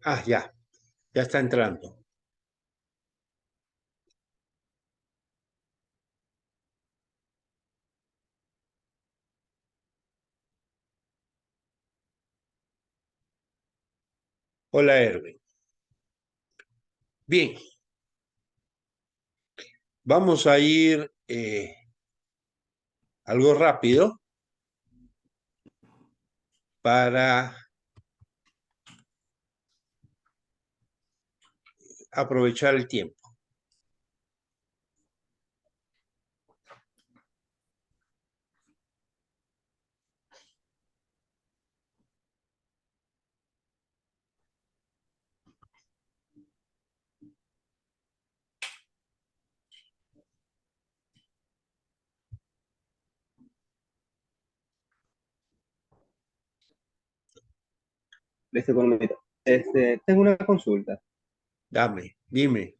Ah, ya está entrando. Hola, Erwin. Bien, vamos a ir algo rápido para aprovechar el tiempo. Listo, economista. Tengo una consulta. Dime.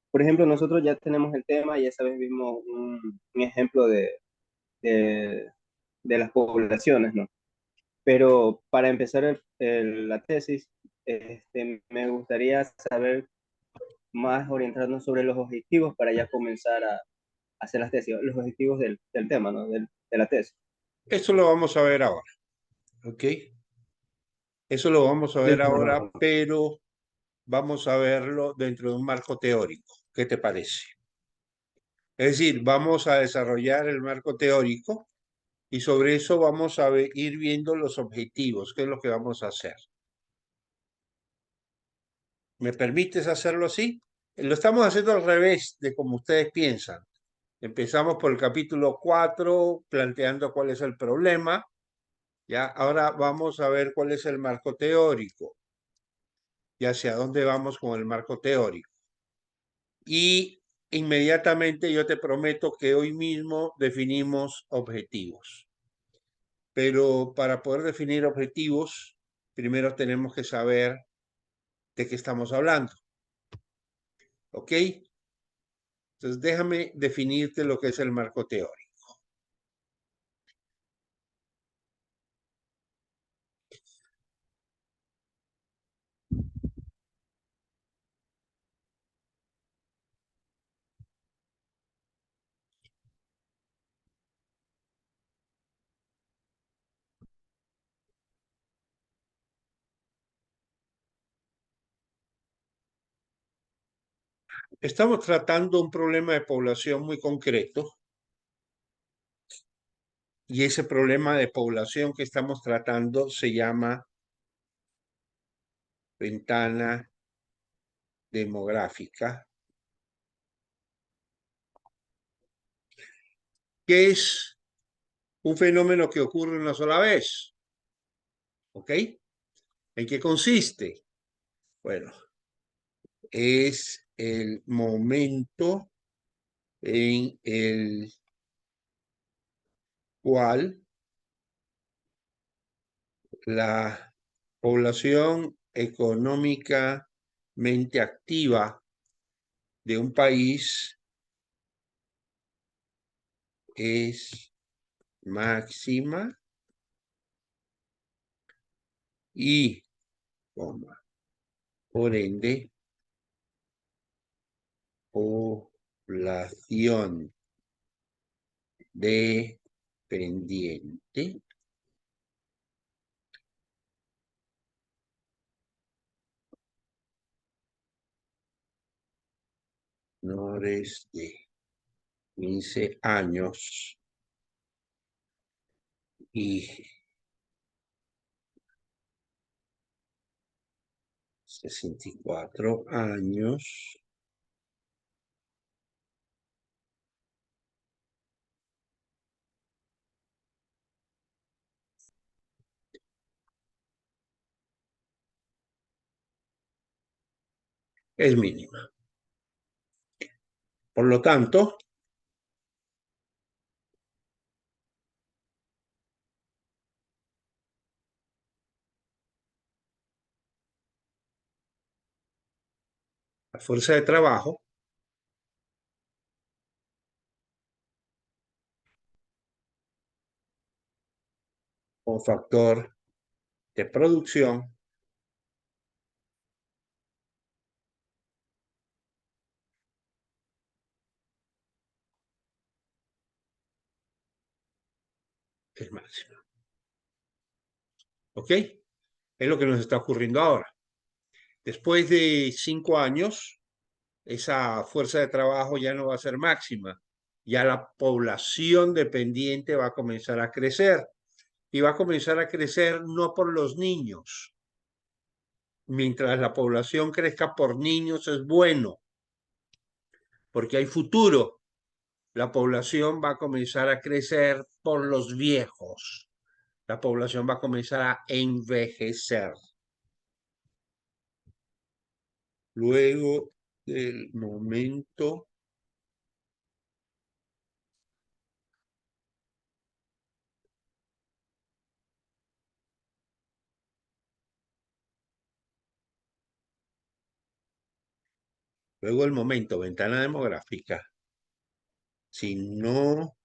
Por ejemplo, nosotros ya tenemos el tema y esa vez vimos un ejemplo de, de las poblaciones, ¿no? Pero para empezar la tesis, me gustaría saber más orientarnos sobre los objetivos para ya comenzar a hacer las tesis, los objetivos del tema, ¿no? De la tesis. Eso lo vamos a ver ahora, ¿ok? Eso lo vamos a ver Listo, ahora, bueno. pero vamos a verlo dentro de un marco teórico. ¿Qué te parece? Es decir, vamos a desarrollar el marco teórico y sobre eso vamos a ir viendo los objetivos, qué es lo que vamos a hacer. ¿Me permites hacerlo así? Lo estamos haciendo al revés de como ustedes piensan. Empezamos por el capítulo 4, planteando cuál es el problema. Ya, ahora vamos a ver cuál es el marco teórico y hacia dónde vamos con el marco teórico. Y inmediatamente yo te prometo que hoy mismo definimos objetivos. Pero para poder definir objetivos, primero tenemos que saber de qué estamos hablando. ¿Ok? Entonces déjame definirte lo que es el marco teórico. Estamos tratando un problema de población muy concreto y ese problema de población que estamos tratando se llama ventana demográfica, que es un fenómeno que ocurre una sola vez. ¿Ok? ¿En qué consiste? Bueno, es el momento en el cual la población económicamente activa de un país es máxima y, coma, por ende, población dependiente menores de 15 años y 64 años es mínima. Por lo tanto, la fuerza de trabajo como factor de producción es máxima. ¿Ok? Es lo que nos está ocurriendo ahora. Después de 5 años, esa fuerza de trabajo ya no va a ser máxima. Ya la población dependiente va a comenzar a crecer. Y va a comenzar a crecer no por los niños. Mientras la población crezca por niños es bueno, porque hay futuro. La población va a comenzar a crecer por los viejos. La población va a comenzar a envejecer. Luego del momento ventana demográfica. Si no,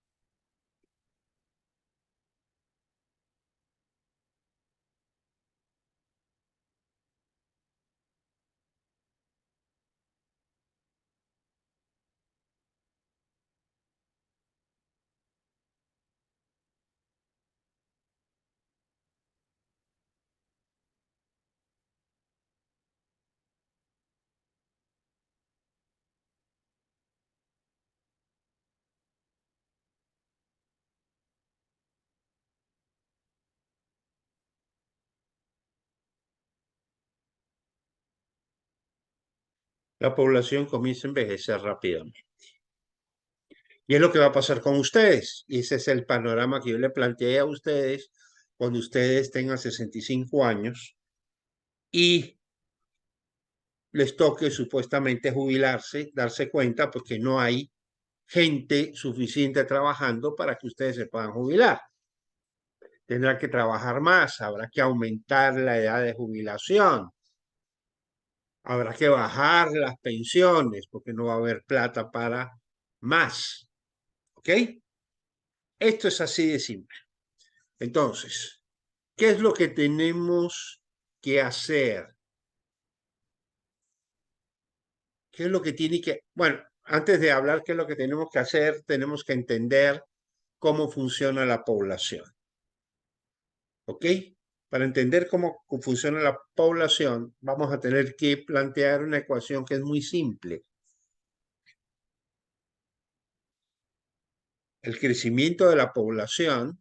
la población comienza a envejecer rápidamente. Y es lo que va a pasar con ustedes. Y ese es el panorama que yo le planteé a ustedes cuando ustedes tengan 65 años y les toque supuestamente jubilarse, darse cuenta porque no hay gente suficiente trabajando para que ustedes se puedan jubilar. Tendrán que trabajar más, habrá que aumentar la edad de jubilación, habrá que bajar las pensiones porque no va a haber plata para más. ¿Ok? Esto es así de simple. Entonces, ¿qué es lo que tenemos que hacer? ¿Qué es lo que tiene que... Bueno, antes de hablar qué es lo que tenemos que hacer, tenemos que entender cómo funciona la población. ¿Ok? Para entender cómo funciona la población, vamos a tener que plantear una ecuación que es muy simple. El crecimiento de la población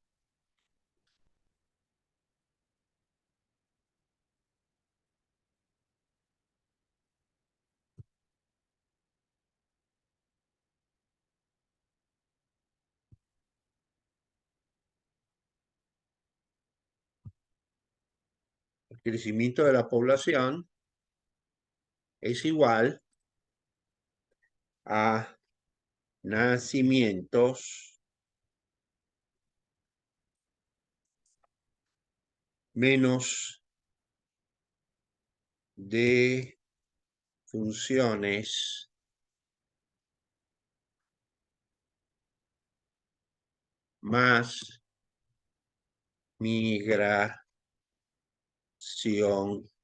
es igual a nacimientos menos de funciones más migración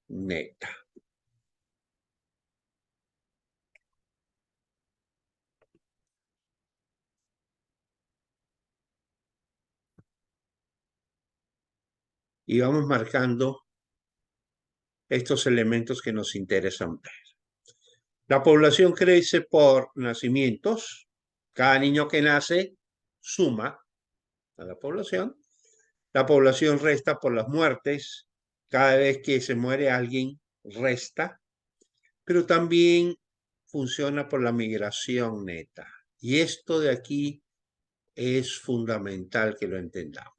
neta. Y vamos marcando estos elementos que nos interesan ver. La población crece por nacimientos. Cada niño que nace suma a la población. La población resta por las muertes. Cada vez que se muere alguien, resta. Pero también funciona por la migración neta. Y esto de aquí es fundamental que lo entendamos.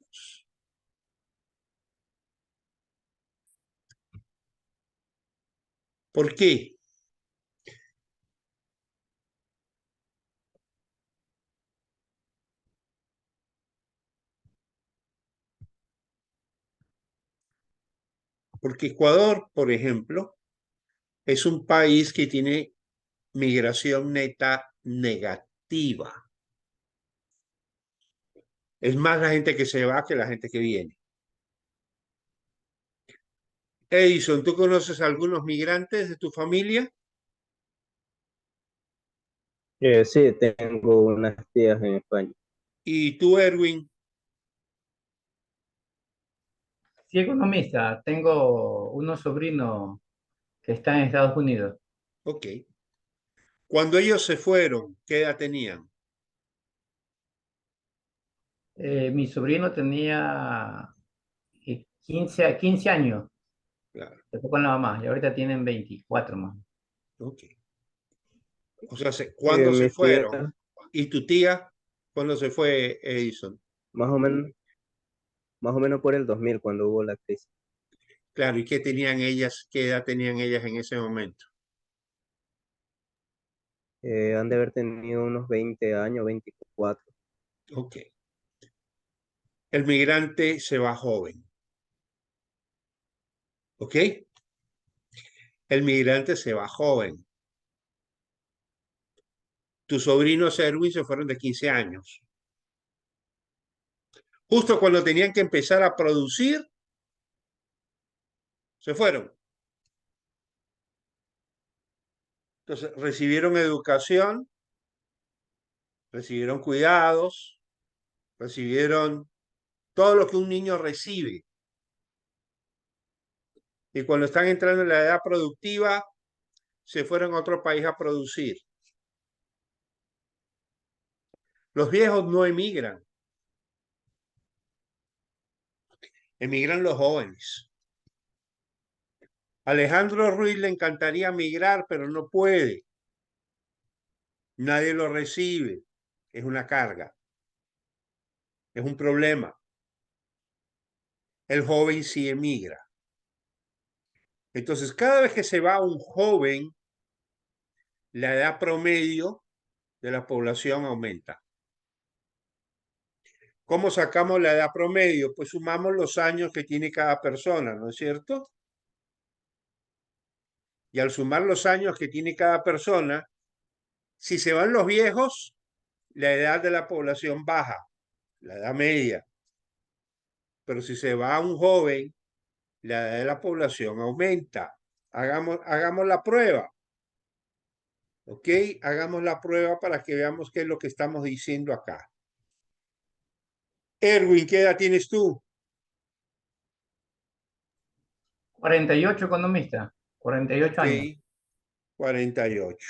¿Por qué? Porque Ecuador, por ejemplo, es un país que tiene migración neta negativa. Es más la gente que se va que la gente que viene. Edison, ¿tú conoces a algunos migrantes de tu familia? Sí, tengo unas tías en España. ¿Y tú, Erwin? Sí, economista. Tengo unos sobrinos que están en Estados Unidos. Ok. Cuando ellos se fueron, ¿qué edad tenían? Mi sobrino tenía 15 años, Claro, se fue con la mamá, y ahorita tienen 24 más. ok. O sea, ¿cuándo se Mi tía, fueron? ¿Y tu tía? ¿Cuándo se fue Edison? más o menos, más o menos por el 2000 cuando hubo la crisis. Claro, ¿y qué tenían ellas? ¿Qué edad tenían ellas en ese momento? Han de haber tenido unos 20 años, 24. Ok. El migrante se va joven. ¿Ok? El migrante se va joven. Tus sobrinos Erwin se fueron de 15 años. Justo cuando tenían que empezar a producir, se fueron. Entonces, recibieron educación, recibieron cuidados, recibieron todo lo que un niño recibe. Y cuando están entrando en la edad productiva, se fueron a otro país a producir. Los viejos no emigran, emigran los jóvenes. Alejandro Ruiz le encantaría migrar, pero no puede. Nadie lo recibe. Es una carga, es un problema. El joven sí emigra. Entonces, cada vez que se va un joven, la edad promedio de la población aumenta. ¿Cómo sacamos la edad promedio? Pues sumamos los años que tiene cada persona, ¿no es cierto? Y al sumar los años que tiene cada persona, si se van los viejos, la edad de la población baja, la edad media. Pero si se va un joven, la edad de la población aumenta. Hagamos la prueba, ¿ok? Hagamos la prueba para que veamos qué es lo que estamos diciendo acá. Erwin, ¿qué edad tienes tú? 48 economista, 48 Ok, años. 48.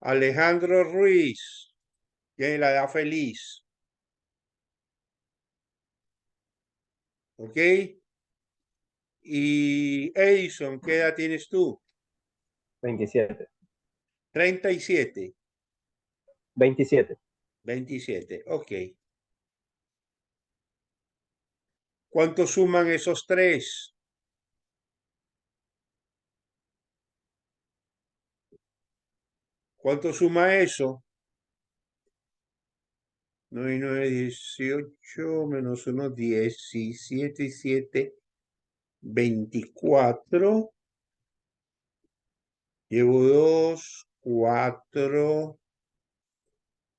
Alejandro Ruiz, tiene la edad feliz, ¿ok? Y Edison, ¿qué edad tienes tú? 27. 37, 27. 27, ok. ¿Cuánto suman esos tres? ¿Cuánto suma eso? 9 y 9, 18, menos 1, 17 y 7, 24. Llevo 2, 4,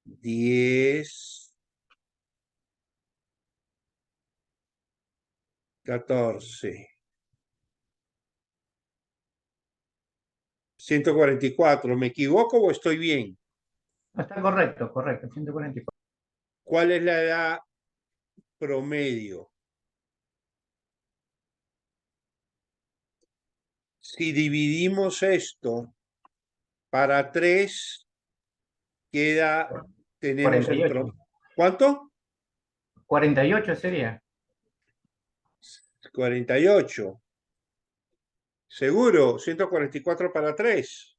10, 14. 144. ¿Me equivoco o estoy bien? No, está correcto, correcto, 144. ¿Cuál es la edad promedio? Si dividimos esto para 3, queda, tenemos en 48. promedio. ¿Cuánto? 48 sería. 48. Seguro, 144 para 3.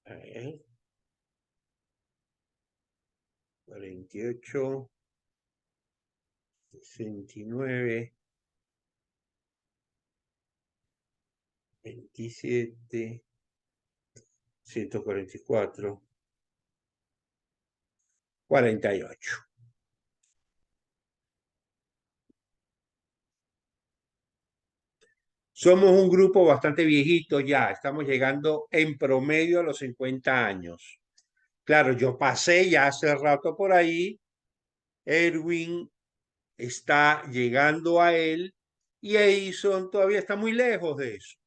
A ver, 48, 69, 27, 144, 48. Somos un grupo bastante viejito ya, estamos llegando en promedio a los 50 años. Claro, yo pasé ya hace rato por ahí. Erwin está llegando a él y Edison todavía está muy lejos de eso.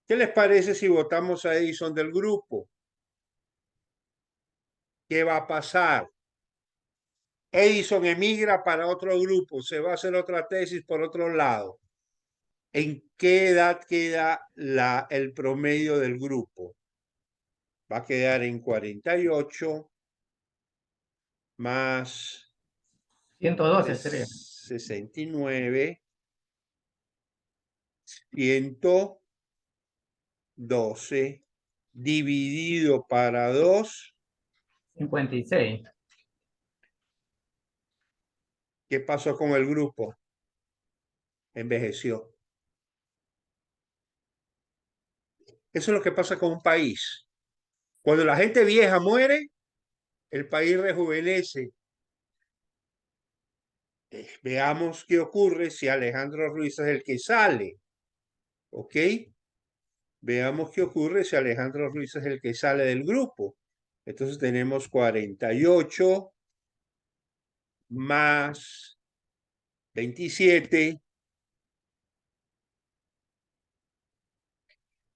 ¿Qué les parece si votamos a Edison del grupo? ¿Qué va a pasar? Edison emigra para otro grupo, se va a hacer otra tesis por otro lado. ¿En qué edad queda el promedio del grupo? Va a quedar en 48 más 112 sería. 69, 112 dividido para 2. 56. ¿Qué pasó con el grupo? Envejeció. Eso es lo que pasa con un país. Cuando la gente vieja muere, el país rejuvenece. Veamos qué ocurre si Alejandro Ruiz es el que sale. ¿Ok? Veamos qué ocurre si Alejandro Ruiz es el que sale del grupo. Entonces tenemos 48 más 27.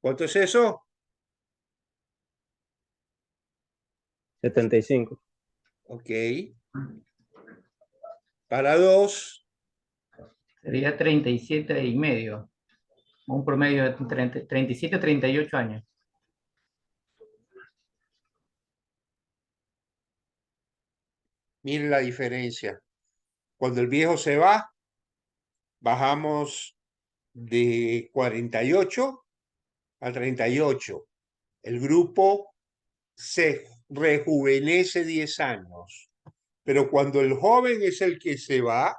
¿Cuánto es eso? 75. Ok. Para 2. Sería 37 y medio. Un promedio de 37 a 38 años. Miren la diferencia. Cuando el viejo se va, bajamos de 48 a 38. El grupo se rejuvenece 10 años. Pero cuando el joven es el que se va,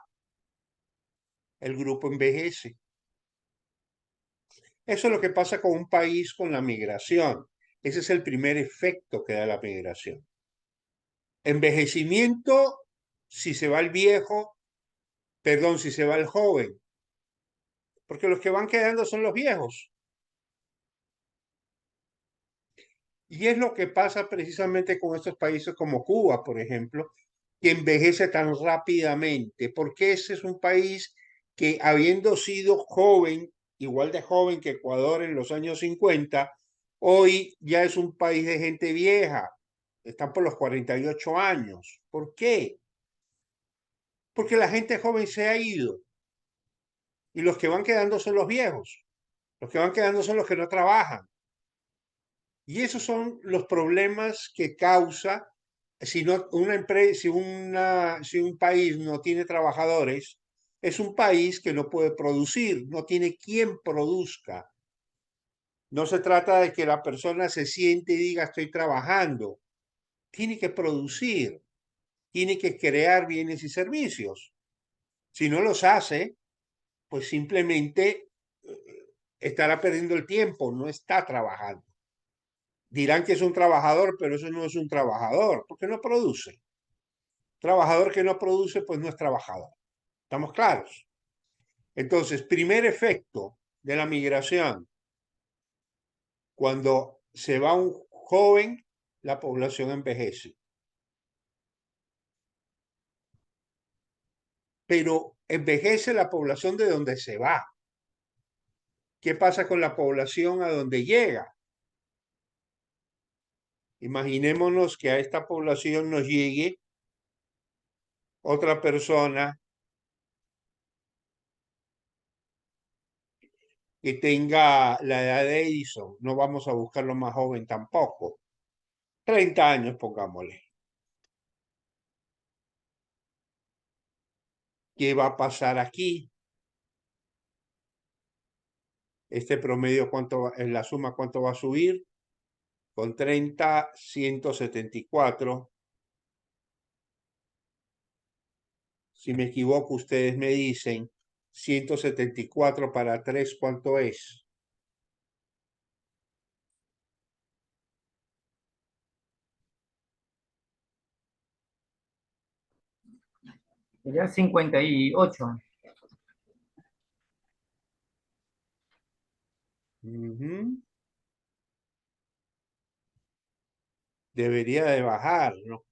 el grupo envejece. Eso es lo que pasa con un país con la migración. Ese es el primer efecto que da la migración. Envejecimiento si se va el viejo, perdón, si se va el joven, porque los que van quedando son los viejos. Y es lo que pasa precisamente con estos países como Cuba, por ejemplo, que envejece tan rápidamente, porque ese es un país que habiendo sido joven, igual de joven que Ecuador en los años 50, hoy ya es un país de gente vieja, están por los 48 años. ¿Por qué? Porque la gente joven se ha ido y los que van quedando son los viejos, los que van quedando son los que no trabajan. Y esos son los problemas que causa si no una empresa, si un país no tiene trabajadores, es un país que no puede producir, no tiene quien produzca. No se trata de que la persona se siente y diga estoy trabajando. Tiene que producir, tiene que crear bienes y servicios. Si no los hace, pues simplemente estará perdiendo el tiempo, no está trabajando. Dirán que es un trabajador, pero eso no es un trabajador, porque no produce. Trabajador que no produce, pues no es trabajador. ¿Estamos claros? Entonces, primer efecto de la migración, cuando se va un joven, la población envejece. Pero envejece la población de donde se va. ¿Qué pasa con la población a donde llega? Imaginémonos que a esta población nos llegue otra persona que tenga la edad de Edison. No vamos a buscarlo más joven tampoco. 30 años, pongámosle. ¿Qué va a pasar aquí? Este promedio, en la suma, ¿cuánto va a subir? Con 30, 174. Si me equivoco, ustedes me dicen 174 para 3, ¿cuánto es? Sería 58. Debería de bajar, ¿no?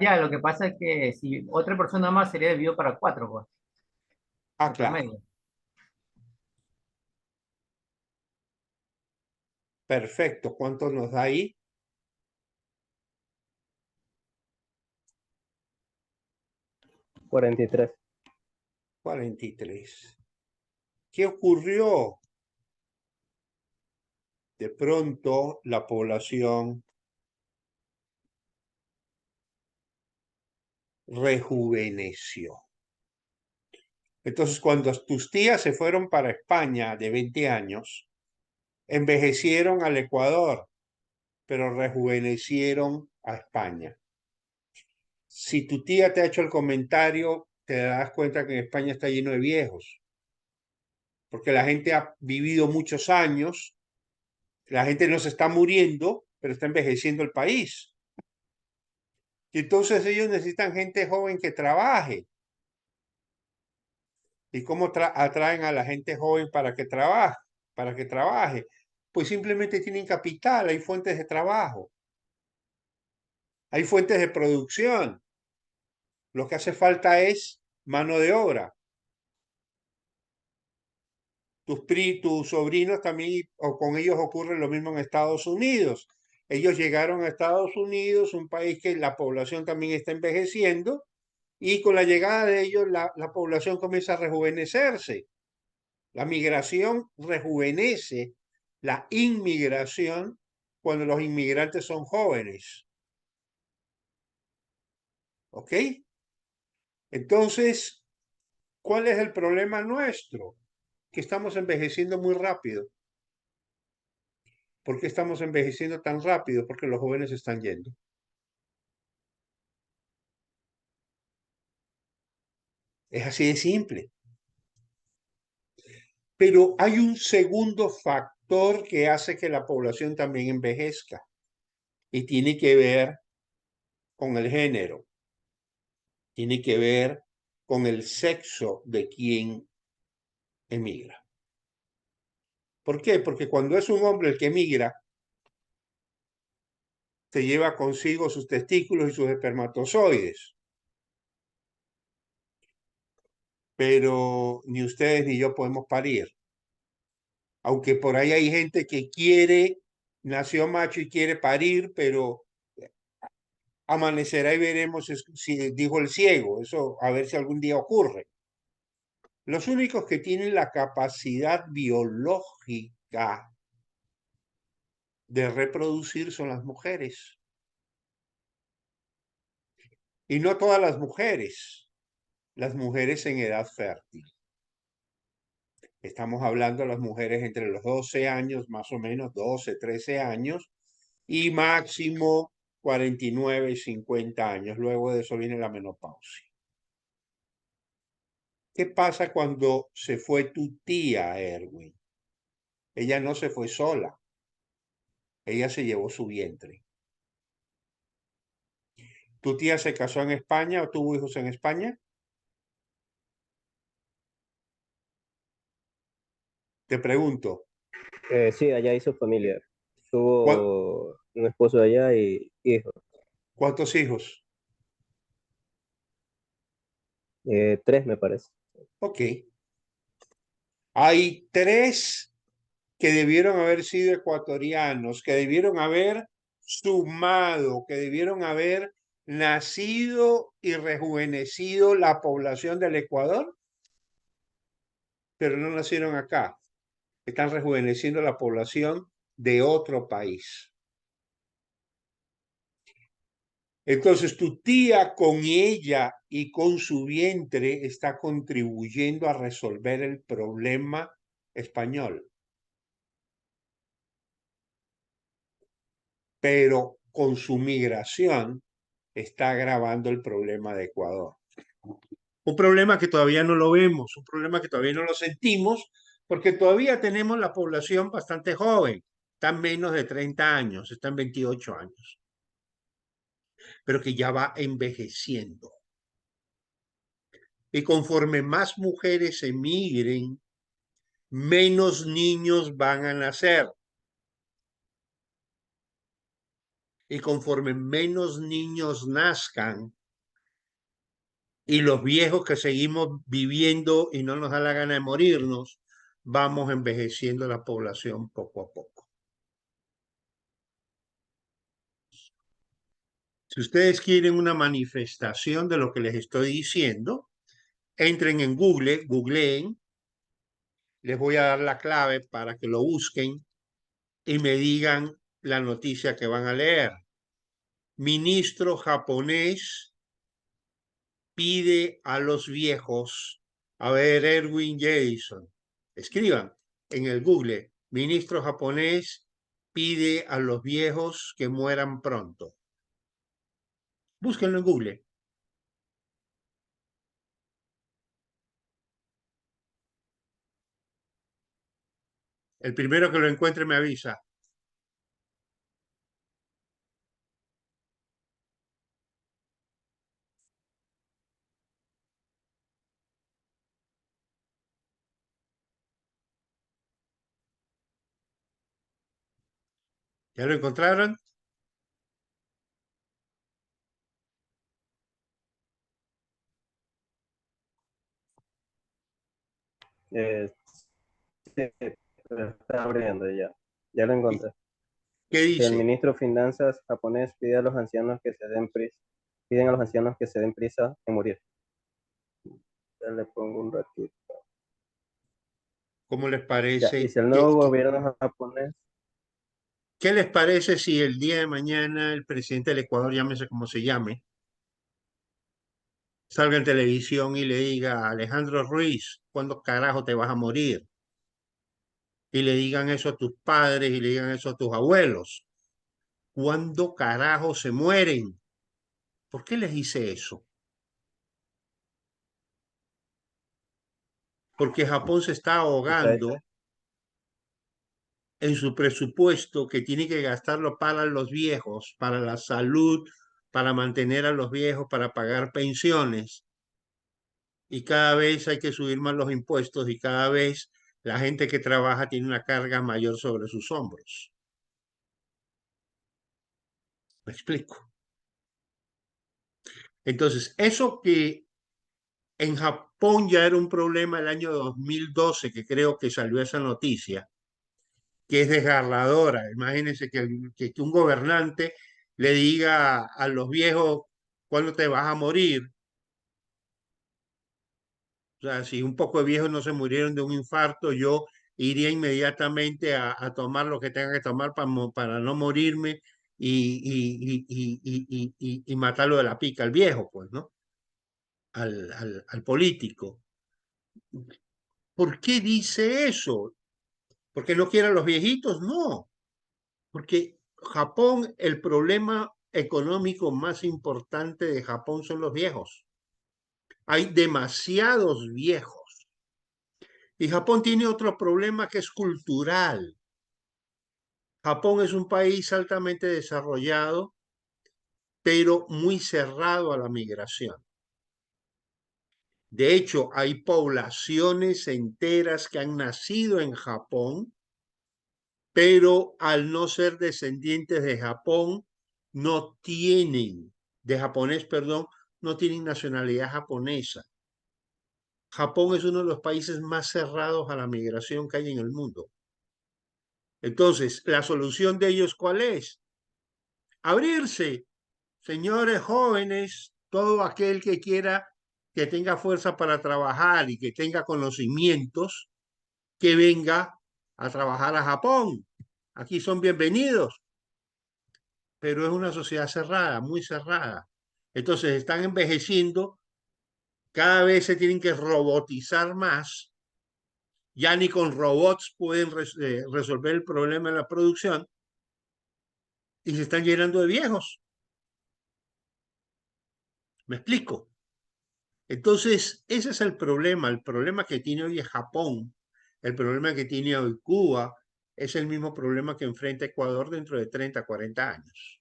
Ya, lo que pasa es que si otra persona más sería dividido para cuatro, pues, Ah, el claro. promedio. Perfecto. ¿Cuánto nos da ahí? 43. 43. ¿Qué ocurrió? De pronto la población rejuveneció. Entonces, cuando tus tías se fueron para España de 20 años, envejecieron al Ecuador, pero rejuvenecieron a España. Si tu tía te ha hecho el comentario, te das cuenta que en España está lleno de viejos, porque la gente ha vivido muchos años, la gente no se está muriendo, pero está envejeciendo el país. Y entonces ellos necesitan gente joven que trabaje. ¿Y cómo atraen a la gente joven para que trabaje? Para que trabaje. Pues simplemente tienen capital, hay fuentes de trabajo, hay fuentes de producción. Lo que hace falta es mano de obra. Tus sobrinos también, o con ellos ocurre lo mismo en Estados Unidos. Ellos llegaron a Estados Unidos, un país que la población también está envejeciendo, y con la llegada de ellos la población comienza a rejuvenecerse. La migración rejuvenece la inmigración cuando los inmigrantes son jóvenes. ¿Ok? Entonces, ¿cuál es el problema nuestro? Que estamos envejeciendo muy rápido. ¿Por qué estamos envejeciendo tan rápido? Porque los jóvenes están yendo. Es así de simple. Pero hay un segundo factor que hace que la población también envejezca y tiene que ver con el género, tiene que ver con el sexo de quien emigra. ¿Por qué? Porque cuando es un hombre el que emigra, se lleva consigo sus testículos y sus espermatozoides. Pero ni ustedes ni yo podemos parir. Aunque por ahí hay gente que quiere, nació macho y quiere parir, pero amanecerá y veremos si dijo el ciego. Eso a ver si algún día ocurre. Los únicos que tienen la capacidad biológica de reproducir son las mujeres. Y no todas las mujeres en edad fértil. Estamos hablando de las mujeres entre los 12 años, más o menos 12, 13 años, y máximo 49 y 50 años. Luego de eso viene la menopausia. ¿Qué pasa cuando se fue tu tía, Erwin? Ella no se fue sola. Ella se llevó su vientre. ¿Tu tía se casó en España o tuvo hijos en España? Te pregunto, Sí, allá hizo familia. ¿cuál- Tuvo un esposo allá y hijos. ¿cuántos hijos? Tres, me parece. Ok. Hay tres que debieron haber sido ecuatorianos, que debieron haber sumado, que debieron haber nacido y rejuvenecido la población del Ecuador, pero no nacieron acá. Están rejuveneciendo la población de otro país. Entonces, tu tía con ella y con su vientre está contribuyendo a resolver el problema español, pero con su migración está agravando el problema de Ecuador. Un problema que todavía no lo vemos, un problema que todavía no lo sentimos, porque todavía tenemos la población bastante joven, están menos de 30 años, están 28 años, pero que ya va envejeciendo. Y conforme más mujeres emigren, menos niños van a nacer. Y conforme menos niños nazcan y los viejos que seguimos viviendo y no nos da la gana de morirnos, vamos envejeciendo la población poco a poco. Si ustedes quieren una manifestación de lo que les estoy diciendo, entren en Google, googleen, les voy a dar la clave para que lo busquen y me digan la noticia que van a leer. Ministro japonés pide a los viejos, a ver, Erwin Jason, escriban en el Google, ministro japonés pide a los viejos que mueran pronto. Búsquenlo en Google. El primero que lo encuentre me avisa. ¿Ya lo encontraron? Sí, lo está abriendo ya. Ya lo encontré. ¿Qué El dice? ministro de Finanzas japonés pide a los ancianos que se den prisa, piden a los ancianos que se den prisa en morir. Ya le pongo un ratito. ¿Cómo les Ya, y parece? si el nuevo gobierno japonés, ¿Qué les parece si el día de mañana el presidente del Ecuador, llámese como se llame, salga en televisión y le diga a Alejandro Ruiz, ¿cuándo carajo te vas a morir? Y le digan eso a tus padres y le digan eso a tus abuelos. ¿Cuándo carajo se mueren? ¿Por qué les hice eso? Porque Japón se está ahogando en su presupuesto que tiene que gastarlo para los viejos, para la salud, para mantener a los viejos, para pagar pensiones. Y cada vez hay que subir más los impuestos y cada vez la gente que trabaja tiene una carga mayor sobre sus hombros. ¿Me explico? Entonces, eso que en Japón ya era un problema el año 2012, que creo que salió esa noticia, que es desgarradora. Imagínense que un gobernante le diga a los viejos cuándo te vas a morir. O sea, si un poco de viejos no se murieron de un infarto, yo iría inmediatamente a tomar lo que tenga que tomar para no morirme y matarlo de la pica al viejo, pues, ¿no? Al político. ¿Por qué dice eso? ¿Porque no quiere a los viejitos? No, porque Japón, el problema económico más importante de Japón son los viejos. Hay demasiados viejos. Y Japón tiene otro problema que es cultural. Japón es un país altamente desarrollado, pero muy cerrado a la migración. De hecho, hay poblaciones enteras que han nacido en Japón, pero al no ser descendientes de Japón, no tienen, de japonés, perdón, no tienen nacionalidad japonesa. Japón es uno de los países más cerrados a la migración que hay en el mundo. Entonces, la solución de ellos, ¿cuál es? Abrirse, señores jóvenes, todo aquel que quiera que tenga fuerza para trabajar y que tenga conocimientos, que venga a trabajar a Japón. Aquí son bienvenidos, pero es una sociedad cerrada, muy cerrada. Entonces están envejeciendo, cada vez se tienen que robotizar más, ya ni con robots pueden resolver el problema de la producción y se están llenando de viejos. ¿Me explico? Entonces, ese es el problema que tiene hoy Japón, el problema que tiene hoy Cuba, es el mismo problema que enfrenta Ecuador dentro de 30, 40 años.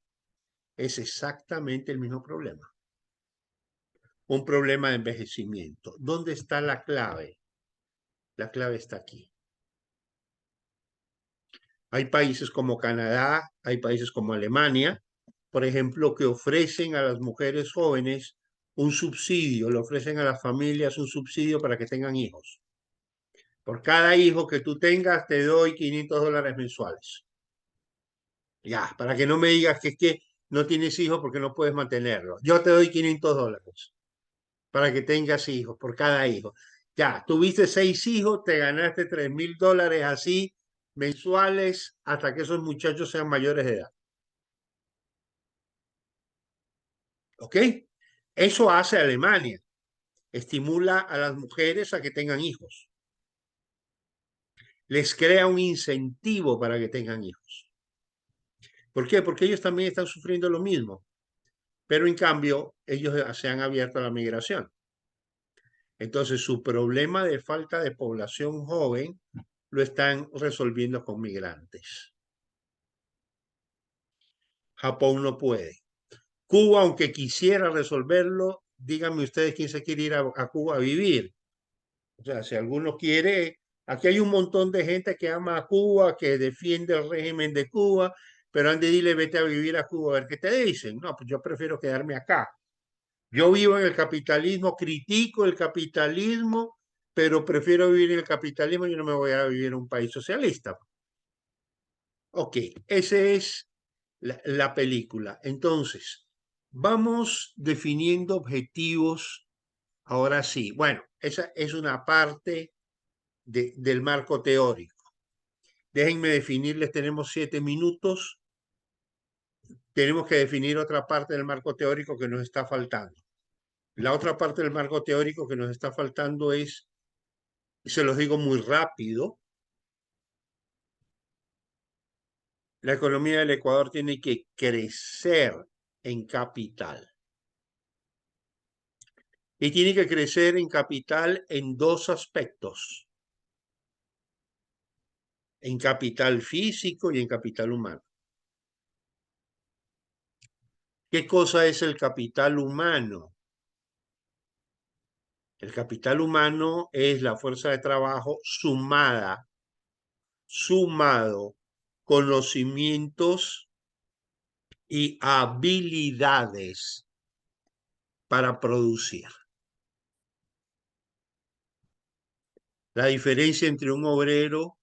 Es exactamente el mismo problema. Un problema de envejecimiento. ¿Dónde está la clave? La clave está aquí. Hay países como Canadá, hay países como Alemania, por ejemplo, que ofrecen a las mujeres jóvenes un subsidio, le ofrecen a las familias un subsidio para que tengan hijos. Por cada hijo que tú tengas, te doy $500 mensuales. Ya, para que no me digas que es que no tienes hijos porque no puedes mantenerlos. Yo te doy $500 para que tengas hijos, por cada hijo. Ya, tuviste 6 hijos, te ganaste $3,000 así mensuales hasta que esos muchachos sean mayores de edad. ¿Ok? Eso hace Alemania. Estimula a las mujeres a que tengan hijos. Les crea un incentivo para que tengan hijos. ¿Por qué? Porque ellos también están sufriendo lo mismo. Pero en cambio, ellos se han abierto a la migración. Entonces, su problema de falta de población joven lo están resolviendo con migrantes. Japón no puede. Cuba, aunque quisiera resolverlo, díganme ustedes quién se quiere ir a Cuba a vivir. O sea, si alguno quiere, aquí hay un montón de gente que ama a Cuba, que defiende el régimen de Cuba, pero han de dile, vete a vivir a Cuba a ver qué te dicen. No, pues yo prefiero quedarme acá. Yo vivo en el capitalismo, critico el capitalismo, pero prefiero vivir en el capitalismo y no me voy a vivir en un país socialista. Ok, esa es la película. Entonces, vamos definiendo objetivos. Ahora sí, bueno, esa es una parte del marco teórico. Déjenme definirles, tenemos 7 minutos. Tenemos que definir otra parte del marco teórico que nos está faltando. La otra parte del marco teórico que nos está faltando es, se los digo muy rápido, la economía del Ecuador tiene que crecer en capital. Y tiene que crecer en capital en 2 aspectos. En capital físico y en capital humano. ¿Qué cosa es el capital humano? El capital humano es la fuerza de trabajo sumado conocimientos y habilidades para producir. La diferencia entre un obrero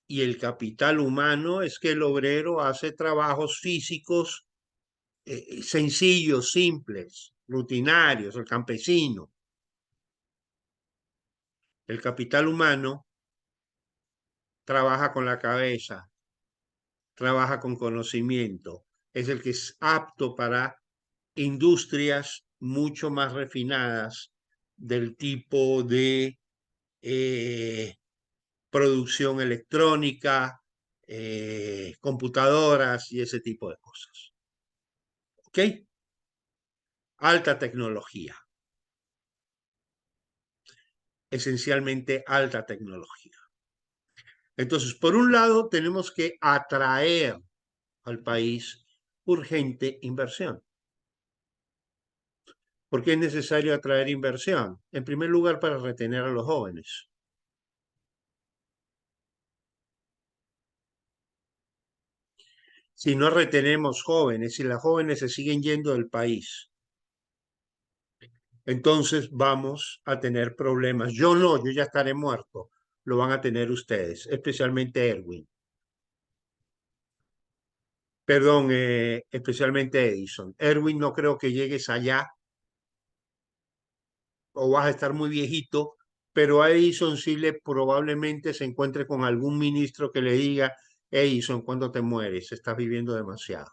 y el capital humano es que el obrero hace trabajos físicos sencillos, simples, rutinarios, el campesino. El capital humano trabaja con la cabeza, trabaja con conocimiento, es el que es apto para industrias mucho más refinadas del tipo de producción electrónica, computadoras y ese tipo de cosas. ¿Ok? Alta tecnología. Esencialmente alta tecnología. Entonces, por un lado, tenemos que atraer al país urgente inversión. ¿Por qué es necesario atraer inversión? En primer lugar, para retener a los jóvenes. Si no retenemos jóvenes, si las jóvenes se siguen yendo del país, entonces vamos a tener problemas. Yo no, yo ya estaré muerto. Lo van a tener ustedes, especialmente Erwin. Perdón, especialmente Edison. Erwin, no creo que llegues allá o vas a estar muy viejito, pero a Edison sí le probablemente se encuentre con algún ministro que le diga, Edison, ¿cuándo te mueres? Estás viviendo demasiado.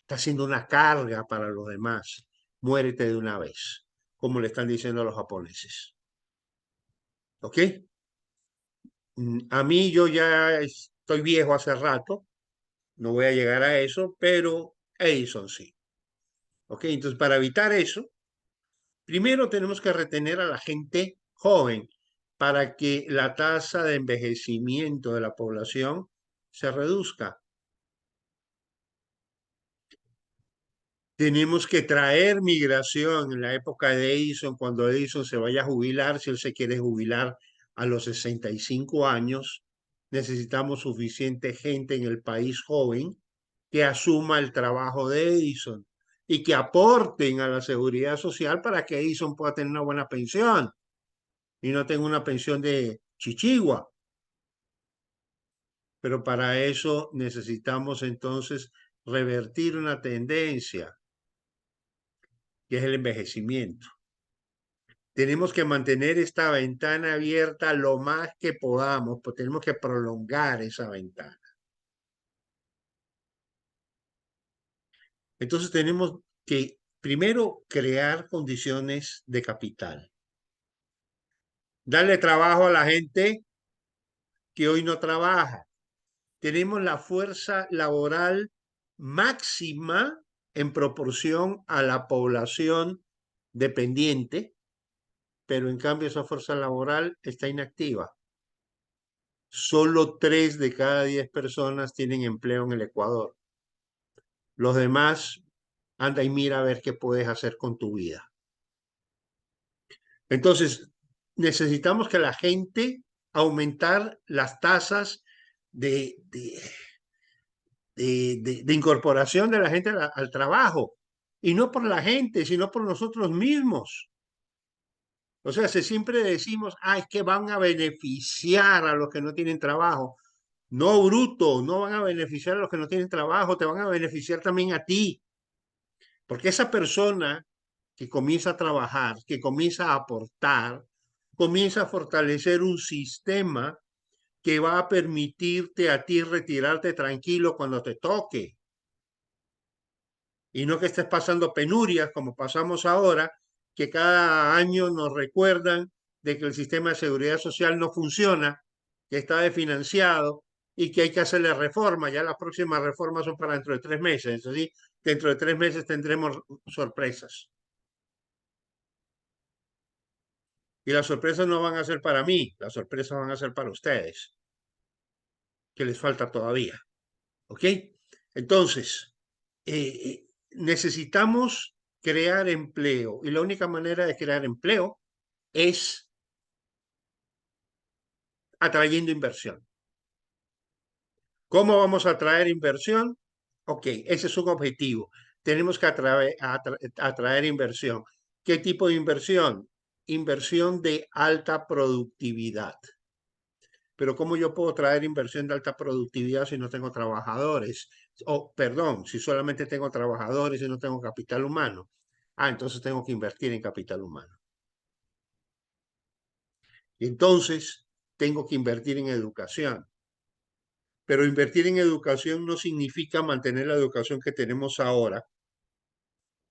Estás siendo una carga para los demás. Muérete de una vez, como le están diciendo a los japoneses. ¿Ok? A mí yo ya estoy viejo hace rato, no voy a llegar a eso, pero Edison sí. ¿Ok? Entonces, para evitar eso, primero tenemos que retener a la gente joven para que la tasa de envejecimiento de la población se reduzca. Tenemos que traer migración en la época de Edison, cuando Edison se vaya a jubilar, si él se quiere jubilar a los 65 años, necesitamos suficiente gente en el país joven que asuma el trabajo de Edison y que aporten a la seguridad social para que Edison pueda tener una buena pensión y no tenga una pensión de chichigua. Pero para eso necesitamos entonces revertir una tendencia, que es el envejecimiento. Tenemos que mantener esta ventana abierta lo más que podamos, pues tenemos que prolongar esa ventana. Entonces tenemos que primero crear condiciones de capital. Darle trabajo a la gente que hoy no trabaja. Tenemos la fuerza laboral máxima en proporción a la población dependiente, pero en cambio esa fuerza laboral está inactiva. Solo 3 de cada 10 personas tienen empleo en el Ecuador. Los demás, anda y mira a ver qué puedes hacer con tu vida. Entonces, necesitamos que la gente aumentar las tasas de incorporación de la gente al trabajo. Y no por la gente, sino por nosotros mismos. O sea, siempre decimos, es que van a beneficiar a los que no tienen trabajo. No, bruto, no van a beneficiar a los que no tienen trabajo, te van a beneficiar también a ti. Porque esa persona que comienza a trabajar, que comienza a aportar, comienza a fortalecer un sistema que va a permitirte a ti retirarte tranquilo cuando te toque. Y no que estés pasando penurias como pasamos ahora, que cada año nos recuerdan de que el sistema de seguridad social no funciona, que está desfinanciado y que hay que hacerle reforma. Ya las próximas reformas son para dentro de 3 meses. Así, dentro de 3 meses tendremos sorpresas. Y las sorpresas no van a ser para mí, las sorpresas van a ser para ustedes, que les falta todavía. ¿Ok? Entonces, necesitamos crear empleo y la única manera de crear empleo es atrayendo inversión. ¿Cómo vamos a atraer inversión? Ok, ese es un objetivo. Tenemos que atraer inversión. ¿Qué tipo de inversión? Inversión de alta productividad. Pero ¿cómo yo puedo traer inversión de alta productividad si no tengo trabajadores? Perdón, si solamente tengo trabajadores y no tengo capital humano. Entonces tengo que invertir en capital humano. Y entonces tengo que invertir en educación. Pero invertir en educación no significa mantener la educación que tenemos ahora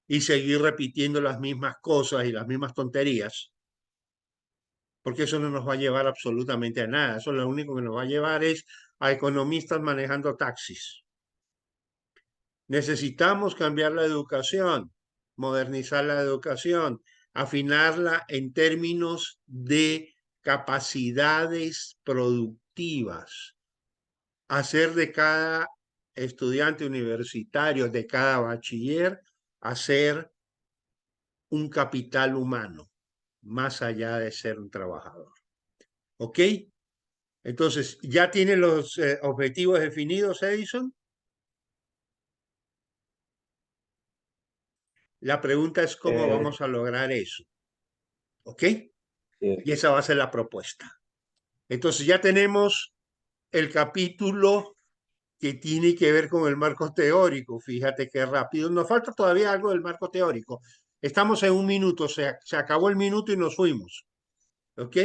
y seguir repitiendo las mismas cosas y las mismas tonterías, porque eso no nos va a llevar absolutamente a nada. Eso lo único que nos va a llevar es a economistas manejando taxis. Necesitamos cambiar la educación, modernizar la educación, afinarla en términos de capacidades productivas, hacer de cada estudiante universitario, de cada bachiller, hacer un capital humano, más allá de ser un trabajador. ¿Ok? Entonces, ¿ya tiene los objetivos definidos, Edison? La pregunta es cómo vamos a lograr eso. ¿Ok? Y esa va a ser la propuesta. Entonces ya tenemos el capítulo que tiene que ver con el marco teórico. Fíjate qué rápido. Nos falta todavía algo del marco teórico. Estamos en 1 minuto. Se acabó el minuto y nos fuimos. ¿Ok?